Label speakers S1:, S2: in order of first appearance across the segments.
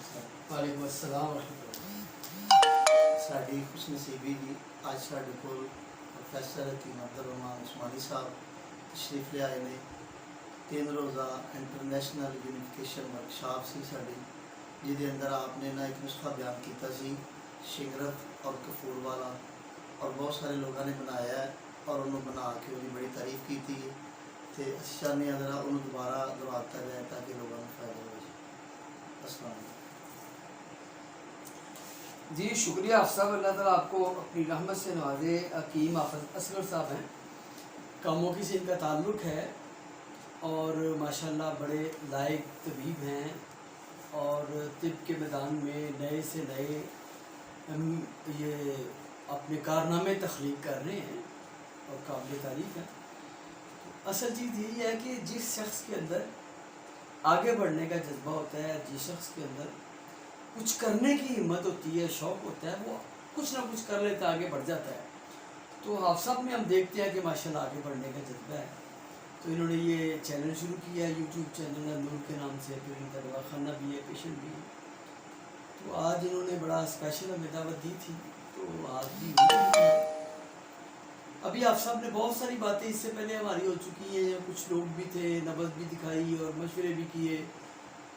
S1: वालेकुम अस्सलाम वरहमतुल्लाह।
S2: साड़ी खुश नसीबी जी आज साढ़े को प्रोफैसर हकीम अब्दुर्रहमान उस्मानी साहब तशरीफ ले आए ने 3 रोज़ा इंटरनेशनल यूनिफिकेशन वर्कशॉप सी साड़ी जिहदे अंदर आपने ना एक नुस्खा बयान किया सी शिंगरफ और कफूर वाला और बहुत सारे लोगों ने बनाया है और उन्होंने बना के उनकी बड़ी तारीफ़ की थी तो असी चाहते हैं ज़रा उन्होंने दोबारा दोहराता जाए ताकि लोगों को फ़ायदा हो जाए। अस्सलाम वालेकुम।
S1: जी शुक्रिया साहब, अल्लाह ताला आपको अपनी रहमत से नवाजे। हकीम हाफ़िज़ असगर साहब हैं, कामोकी से इनका ताल्लुक़ है और माशाल्लाह बड़े लायक तबीब हैं और तिब के मैदान में नए से नए ये अपने कारनामे तख्लीक कर रहे हैं और काबिल तारीफ़ है। असल चीज़ यही है कि जिस शख्स के अंदर आगे बढ़ने का जज्बा होता है, जिस शख्स के अंदर कुछ करने की हिम्मत होती है, शौक़ होता है, वो कुछ ना कुछ कर लेता है, आगे बढ़ जाता है। तो हाफ़िज़ साहब में हम देखते हैं कि माशाल्लाह आगे बढ़ने का जज्बा है। तो इन्होंने ये चैनल शुरू किया है, यूट्यूब चैनल है नूर के नाम से, फिर इनका दवाखाना भी है, पेशेंट भी है। तो आज इन्होंने बड़ा स्पेशल हमें दावत दी थी, तो आज भी अभी आप साहब ने बहुत सारी बातें इससे पहले हमारी हो चुकी हैं, कुछ लोग भी थे, नब्ज़ भी दिखाई और मशवरे भी किए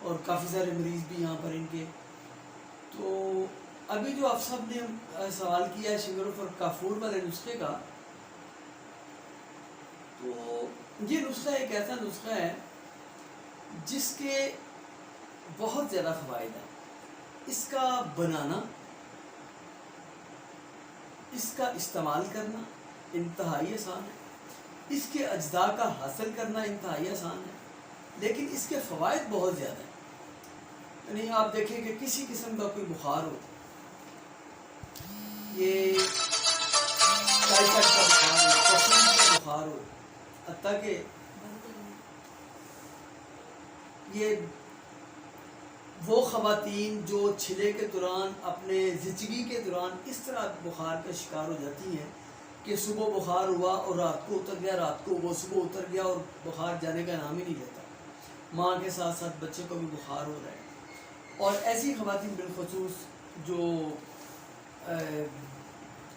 S1: और काफ़ी सारे मरीज़ भी यहाँ पर इनके। तो अभी जो आप साहब ने सवाल किया है शिंगरफ और काफूर वाले नुस्खे का, तो ये नुस्खा एक ऐसा नुस्खा है जिसके बहुत ज़्यादा फ़वाइद हैं। इसका बनाना, इसका इस्तेमाल करना इंतहाई आसान है, इसके अज्जा का हासिल करना इंतहाई आसान है, लेकिन इसके फ़वाइद बहुत ज़्यादा हैं। यानी आप देखें कि किसी किस्म का कोई बुखार हो, ये टाइफाइड का बुखार हो, कफूर का बुखार हो, हत्ता कि ये वो ख़वातीन जो छिले के दौरान, अपने ज़िचगी के दौरान इस तरह बुखार का शिकार हो जाती हैं कि सुबह बुखार हुआ और रात को उतर गया, रात को वो सुबह उतर गया और बुखार जाने का नाम ही नहीं लेता। माँ के साथ साथ बच्चे को भी बुखार हो रहा है। और ऐसी ख़वातीन बिलखसूस जो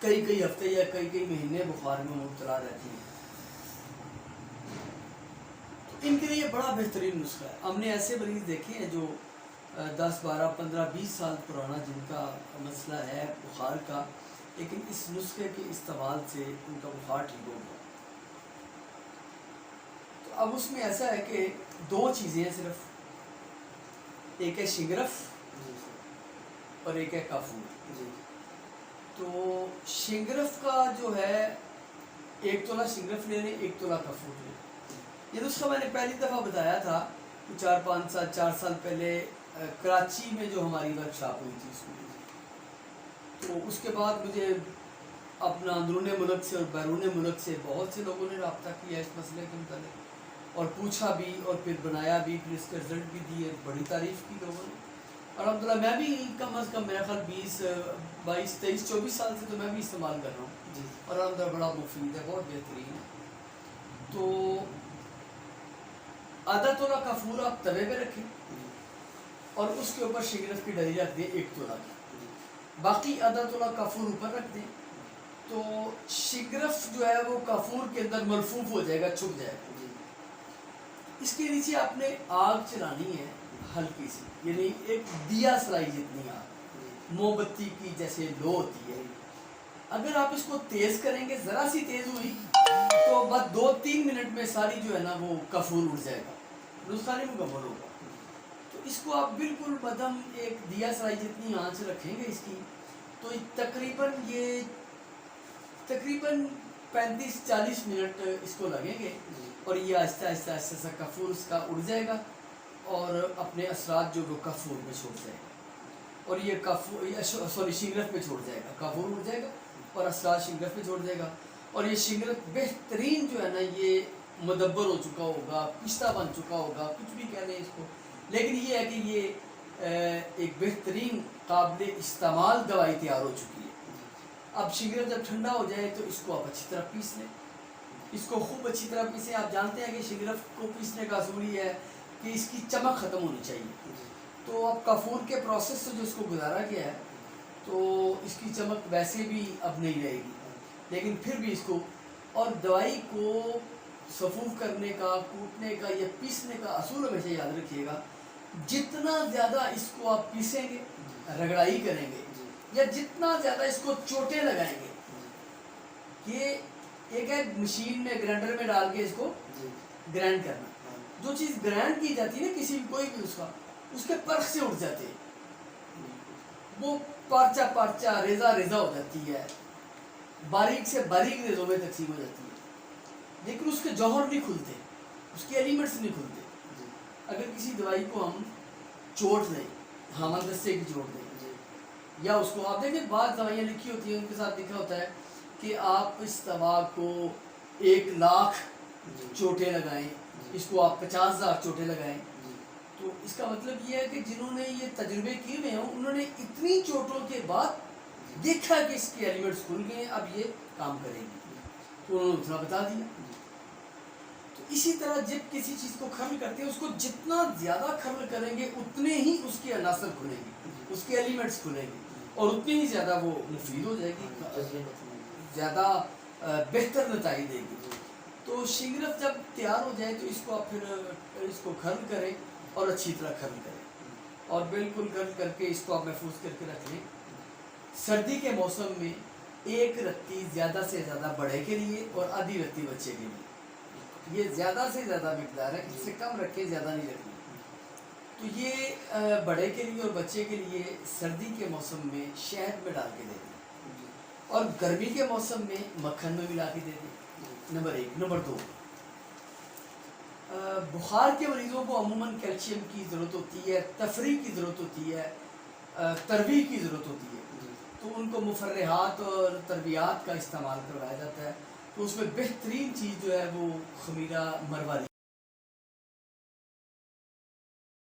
S1: कई कई हफ्ते या कई कई महीने बुखार में मुब्तला रहती हैं, तो इनके लिए बड़ा बेहतरीन नुस्खा है। हमने ऐसे मरीज़ देखे हैं जो 10, 12, 15, 20 साल पुराना जिनका मसला है बुखार का, लेकिन इस नुस्खे के इस्तेमाल से उनका बुखार ठीक हो गया। तो अब उसमें ऐसा है कि 2 चीज़ें हैं सिर्फ, एक है शिंगरफ और एक है काफूर जी। तो शिंगरफ का जो है 1 तोला शिंगरफ ले लें, 1 तोला कफूर ले लें। ये नुस्खा मैंने पहली दफ़ा बताया था 4 साल पहले कराची में जो हमारी वर्कशॉप हुई थी उसमें। तो उसके बाद मुझे अपना अंदरून मुल्क से और बैरून मुल्क से बहुत से लोगों ने रब्ता किया इस मसले के मुताबिक और पूछा भी और फिर बनाया भी, फिर इसके रिज़ल्ट भी दिए, बड़ी तारीफ़ की लोगों ने। और अल्हम्दुलिल्लाह मैं भी कम अज़ कम मेरा ख्याल 20, 22, 23, 24 साल से तो मैं भी इस्तेमाल कर रहा हूँ जी। और अल्हम्दुलिल्लाह बड़ा मुफीद है, बहुत बेहतरीन है। तो आधा तोला कफूर आप तवे पे रखें और उसके ऊपर शिंगरफ की डली रख दें 1 तोला की, बाकी आधा तोला कफूर ऊपर रख दें। तो शिंगरफ जो है वो कफूर के अंदर मलफूफ हो जाएगा, छुप जाएगा। इसके नीचे आपने आग चलानी है हल्की सी, यानी एक दिया सलाई जितनी आग, मोमबत्ती की जैसे लो होती है। अगर आप इसको तेज़ करेंगे, ज़रा सी तेज़ हुई तो बस 2-3 मिनट में सारी जो है ना वो कफूर उड़ जाएगा, नुस्खा नहीं मुकम्मल होगा। तो इसको आप बिल्कुल मध्यम एक दिया सलाई जितनी आंच रखेंगे इसकी, तो तकरीबन 35-40 मिनट इसको लगेंगे और ये आहिस्ता आहिस्ता आहिस्ता सा कफूर उसका उड़ जाएगा और अपने असरात जो वो कफूर में छोड़ जाएगा और ये शिंगरफ में छोड़ जाएगा, कफूर उड़ जाएगा और असरात शिंगरफ में छोड़ जाएगा। और ये शिंगरफ बेहतरीन जो है ना ये मुदब्बर हो चुका होगा, पिस्ता बन चुका होगा, कुछ भी कह लें इसको, लेकिन ये है कि ये एक बेहतरीन काबिल इस्तेमाल दवाई तैयार हो चुकी है। अब शिंगरफ जब ठंडा हो जाए तो इसको आप अच्छी तरह पीस लें, इसको खूब अच्छी तरह पीसें। आप जानते हैं कि शिंगरफ को पीसने का असूल ही है कि इसकी चमक ख़त्म होनी चाहिए। تو اب کافور کے پروسیس سے جو اس کو گزارا گیا ہے تو اس کی چمک ویسے بھی اب نہیں رہے گی، لیکن پھر بھی اس کو، اور دوائی کو صفوف کرنے کا، کوٹنے کا یا پیسنے کا اصول ہمیشہ یاد رکھیے گا، جتنا زیادہ اس کو آپ پیسیں گے، رگڑائی کریں گے، یا جتنا زیادہ اس کو چوٹیں لگائیں گے، یہ ایک ہے مشین میں گرائنڈر میں ڈال کے اس کو گرائنڈ کرنا، جو چیز گرائنڈ کی جاتی ہے نا کسی بھی کوئی بھی اس کے پرخ سے اٹھ جاتے ہیں، وہ پارچہ پارچہ ریزہ ریزہ ہو جاتی ہے، باریک سے باریک ریزوں میں تقسیم ہو جاتی ہے، لیکن اس کے جوہر نہیں کھلتے، اس کے ایلیمنٹس نہیں کھلتے۔ اگر کسی دوائی کو ہم چوٹ دیں، ہامن دستے کی چوٹ دیں، یا اس کو آپ دیکھیں بعض دوائیاں لکھی ہوتی ہیں ان کے ساتھ لکھا ہوتا ہے کہ آپ اس دوا کو 1,00,000 چوٹیں لگائیں، اس کو آپ 50,000 چوٹیں لگائیں، تو اس کا مطلب یہ ہے کہ جنہوں نے یہ تجربے کیے ہوئے ہیں انہوں نے اتنی چوٹوں کے بعد دیکھا کہ اس کے ایلیمنٹس کھل گئے ہیں، اب یہ کام کرے گی، تو انہوں نے اتنا بتا دیا۔ تو اسی طرح جب کسی چیز کو کھرل کرتے ہیں، اس کو جتنا زیادہ کھرل کریں گے اتنے ہی اس کے عناصر کھلیں گے، اس کے ایلیمنٹس کھلیں گے، اور اتنی ہی زیادہ وہ مفید ہو جائے گی، زیادہ بہتر نتائج دے گی۔ تو شنگرف جب تیار ہو جائے تو اس کو آپ پھر اس کو کھرل کریں اور اچھی طرح کھرل کریں، اور بالکل کھرل کر کے اس کو آپ محفوظ کر کے رکھ لیں۔ سردی کے موسم میں 1 رتی زیادہ سے زیادہ بڑے کے لیے اور آدھی رتی بچے کے لیے، یہ زیادہ سے زیادہ مقدار ہے، اس سے کم رکھے، زیادہ نہیں رکھنا۔ تو یہ بڑے کے لیے اور بچے کے لیے سردی کے موسم میں شہد میں ڈال کے دے دیں، اور گرمی کے موسم میں مکھن میں ملا کے دے دیں، نمبر 1۔ نمبر 2، بخار کے مریضوں کو عموماً کیلشیم کی ضرورت ہوتی ہے، تفریح کی ضرورت ہوتی ہے، ترویح کی ضرورت ہوتی ہے، تو ان کو مفرحات اور ترویات کا استعمال کروایا جاتا ہے، تو اس میں بہترین چیز جو ہے وہ خمیرہ مرواری